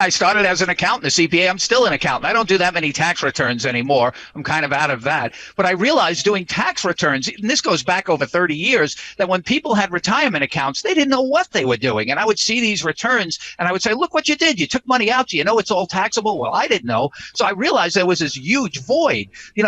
I started as an accountant, a CPA. I'm still an accountant. I don't do that many tax returns anymore. I'm kind of out of that. But I realized doing tax returns, and this goes back over 30 years, that when people had retirement accounts, they didn't know what they were doing. And I would see these returns and I would say, look what you did. You took money out. Do you know it's all taxable? Well, I didn't know. So I realized there was this huge void.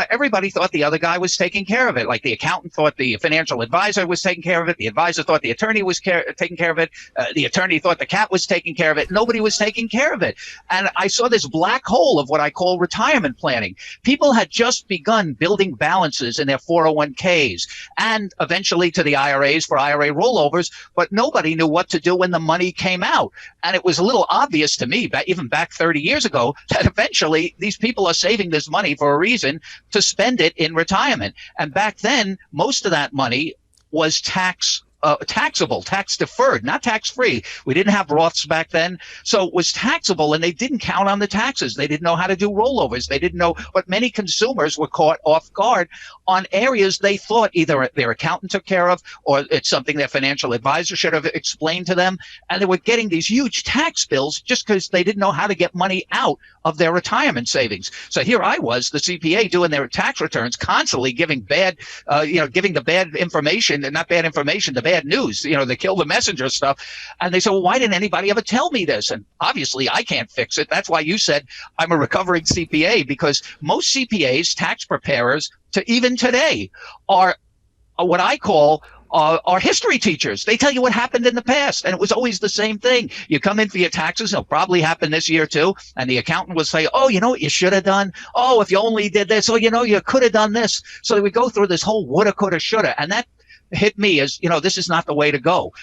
Everybody thought the other guy was taking care of it. Like the accountant thought the financial advisor was taking care of it. The advisor thought the attorney was taking care of it. The attorney thought the cat was taking care of it. Nobody was taking care of it. And I saw this black hole of what I call retirement planning. People had just begun building balances in their 401ks and eventually to the IRAs for IRA rollovers, but nobody knew what to do when the money came out. And it was a little obvious to me, even back 30 years ago, that eventually these people are saving this money for a reason to spend it in retirement. And back then, most of that money was taxable, tax deferred, not tax free. We didn't have Roths back then. So it was taxable and they didn't count on the taxes. They didn't know how to do rollovers. They didn't know, but many consumers were caught off guard on areas they thought either their accountant took care of or it's something their financial advisor should have explained to them. And they were getting these huge tax bills just because they didn't know how to get money out of their retirement savings. So here I was, the CPA, doing their tax returns, constantly giving giving the bad information, and not bad information, the bad news, the kill the messenger stuff. And they said, well, why didn't anybody ever tell me this? And obviously I can't fix it. That's why you said I'm a recovering CPA, because most CPAs, tax preparers, to even today, are what I call are history teachers. They tell you what happened in the past, and it was always the same thing. You come in for your taxes, it'll probably happen this year too, and the accountant will say, oh, you know what you should have done? Oh, if you only did this, oh, you could have done this. So we go through this whole woulda, coulda, shoulda, and that hit me as, this is not the way to go.